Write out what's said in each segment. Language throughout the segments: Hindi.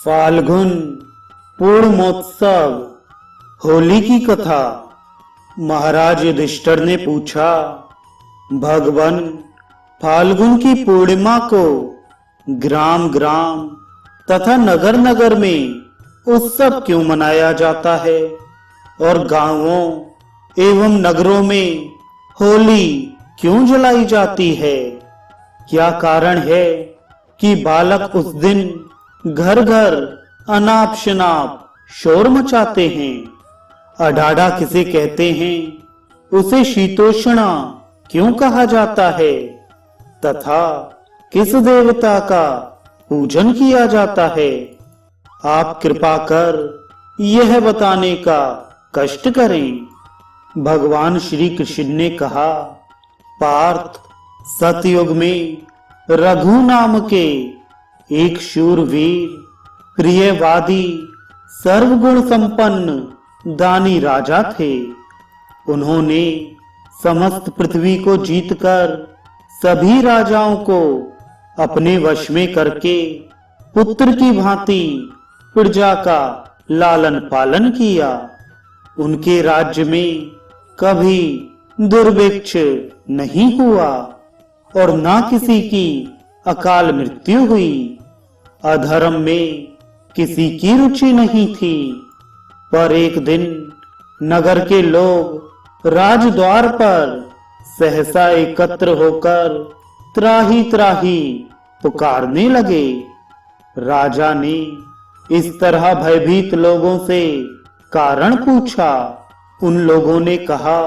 फाल्गुन पूर्णमोत्सव होली की कथा। महाराज युधिष्ठिर ने पूछा, भगवान, फाल्गुन की पूर्णिमा को ग्राम ग्राम तथा नगर नगर में उत्सव क्यों मनाया जाता है और गांवों एवं नगरों में होली क्यों जलाई जाती है? क्या कारण है कि बालक उस दिन घर घर अनाप शनाप शोर मचाते हैं? अडाढ़ा किसे कहते हैं? उसे शीतोष्णा क्यों कहा जाता है तथा किस देवता का पूजन किया जाता है? आप कृपा कर यह बताने का कष्ट करें। भगवान श्री कृष्ण ने कहा, पार्थ, सतयुग में रघु नाम के एक शूरवीर, प्रियवादी, सर्वगुण संपन्न दानी राजा थे। उन्होंने समस्त पृथ्वी को जीतकर सभी राजाओं को अपने वश में करके पुत्र की भांति प्रजा का लालन पालन किया। उनके राज्य में कभी दुर्भिक्ष नहीं हुआ और ना किसी की अकाल मृत्यु हुई। अधर्म में किसी की रुचि नहीं थी। पर एक दिन नगर के लोग राजद्वार पर सहसा एकत्र होकर त्राही त्राही पुकारने लगे। राजा ने इस तरह भयभीत लोगों से कारण पूछा। उन लोगों ने कहा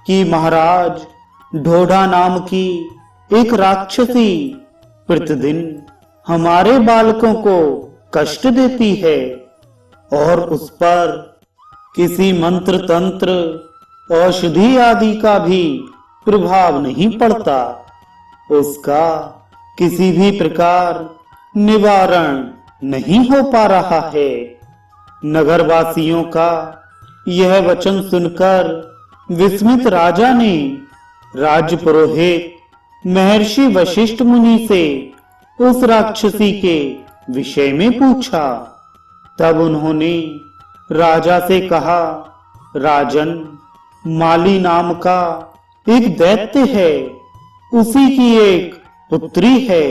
कि महाराज, ढोढ़ा नाम की एक राक्षसी प्रतिदिन हमारे बालकों को कष्ट देती है और उस पर किसी मंत्र तंत्र, औषधि आदि का भी प्रभाव नहीं पड़ता। उसका किसी भी प्रकार निवारण नहीं हो पा रहा है। नगरवासियों का यह वचन सुनकर विस्मित राजा ने राज्य पुरोहित महर्षि वशिष्ठ मुनि से उस राक्षसी के विषय में पूछा। तब उन्होंने राजा से कहा, राजन, माली नाम का एक दैत्य है। उसी की एक पुत्री है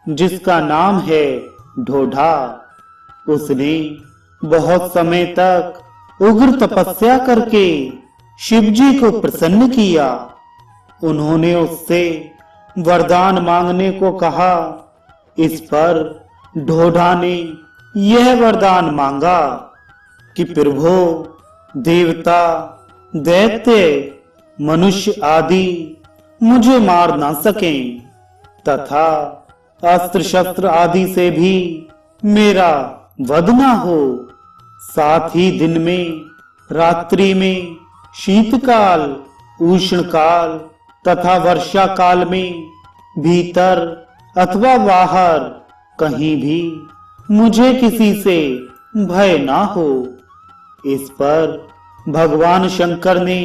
जिसका नाम है ढोढ़ा। उसने बहुत समय तक उग्र तपस्या करके शिवजी को प्रसन्न किया। उन्होंने उससे वरदान मांगने को कहा। इस पर ढोढ़ा ने यह वरदान मांगा कि प्रभु, देवता, दैत्य, मनुष्य आदि मुझे मार ना सकें तथा अस्त्र शस्त्र आदि से भी मेरा वध ना हो। साथ ही दिन में, रात्रि में, शीतकाल, उष्ण काल तथा वर्षा काल में भीतर अथवा बाहर कहीं भी मुझे किसी से भय ना हो। इस पर भगवान शंकर ने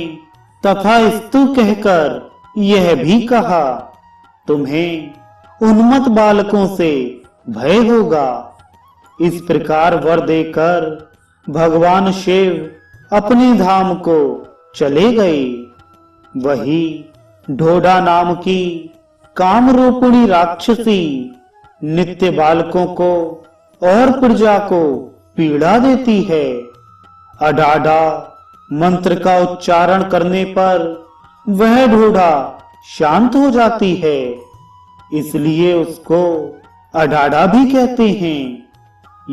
तथास्तु कहकर यह भी कहा, तुम्हें उन्मत्त बालकों से भय होगा। इस प्रकार वर देकर भगवान शिव अपने धाम को चले गए। वही ढोढ़ा नाम की कामरूपिणी राक्षसी नित्य बालकों को और प्रजा को पीड़ा देती है। अडाढ़ा मंत्र का उच्चारण करने पर वह ढोढ़ा शांत हो जाती है, इसलिए उसको अडाढ़ा भी कहते हैं।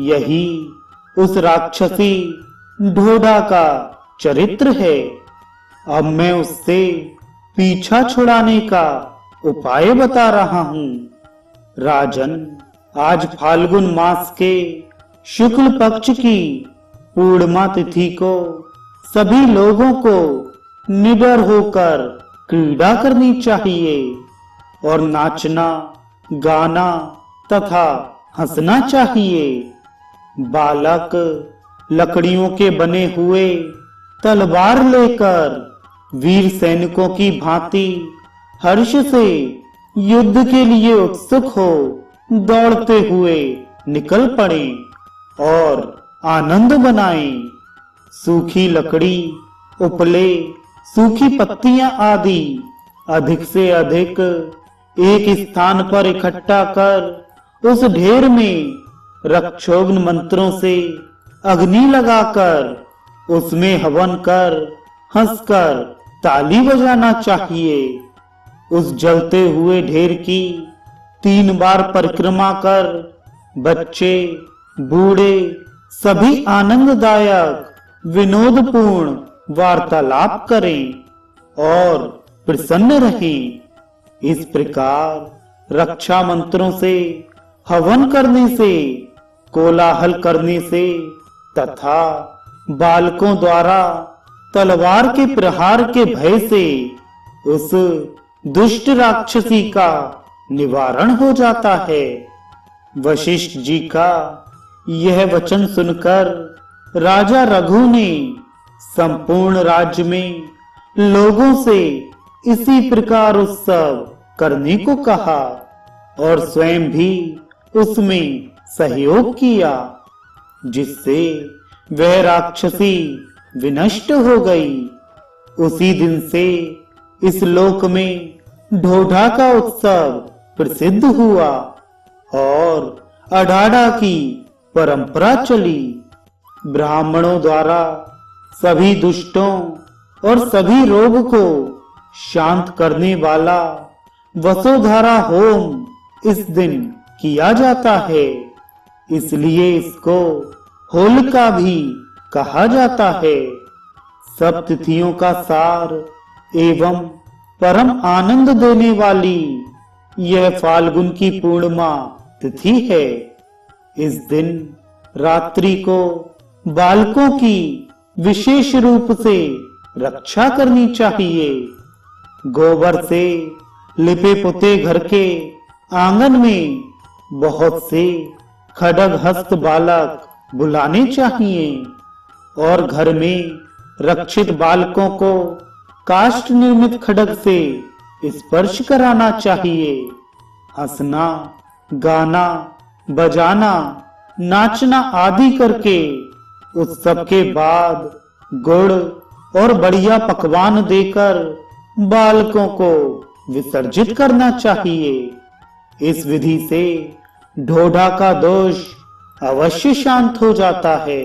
यही उस राक्षसी ढोढ़ा का चरित्र है। अब मैं उससे पीछा छुड़ाने का उपाय बता रहा हूँ। राजन, आज फाल्गुन मास के शुक्ल पक्ष की पूर्णिमा तिथि को सभी लोगों को निडर होकर क्रीड़ा करनी चाहिए और नाचना, गाना तथा हंसना चाहिए। बालक लकड़ियों के बने हुए तलवार लेकर वीर सैनिकों की भांति हर्ष से युद्ध के लिए उत्सुक हो दौड़ते हुए निकल पड़े। और आनंद बनाएं। सूखी लकड़ी, उपले, सूखी पत्तियां आदि अधिक से अधिक एक स्थान पर इकट्ठा कर उस ढेर में रक्षोग्न मंत्रों से अग्नि लगाकर उसमें हवन कर हंसकर ताली बजाना चाहिए। उस जलते हुए ढेर की 3 बार परिक्रमा कर बच्चे, बूढ़े सभी आनंददायक विनोदपूर्ण वार्तालाप करें और प्रसन्न रहें। इस प्रकार रक्षा मंत्रों से, हवन करने से, कोलाहल करने से तथा बालकों द्वारा तलवार के प्रहार के भय से उस दुष्ट राक्षसी का निवारण हो जाता है। वशिष्ठ जी का यह वचन सुनकर राजा रघु ने संपूर्ण राज्य में लोगों से इसी प्रकार उत्सव करने को कहा और स्वयं भी उसमें सहयोग किया, जिससे वह राक्षसी विनष्ट हो गई। उसी दिन से इस लोक में ढोढा का उत्सव प्रसिद्ध हुआ और अढाढ़ा की परंपरा चली। ब्राह्मणों द्वारा सभी दुष्टों और सभी रोग को शांत करने वाला वसुधारा होम इस दिन किया जाता है, इसलिए इसको होलिका भी कहा जाता है। सब तिथियों का सार एवं परम आनंद देने वाली यह फाल्गुन की पूर्णिमा तिथि है। इस दिन रात्रि को बालकों की विशेष रूप से रक्षा करनी चाहिए। गोबर से लिपे पुते घर के आंगन में बहुत से खड्ग हस्त बालक बुलाने चाहिए और घर में रक्षित बालकों को काष्ठ निर्मित खड्ग से स्पर्श कराना चाहिए। हंसना, गाना, बजाना, नाचना आदि करके उत्सव के बाद गुड़ और बढ़िया पकवान देकर बालकों को विसर्जित करना चाहिए। इस विधि से ढोढा का दोष अवश्य शांत हो जाता है।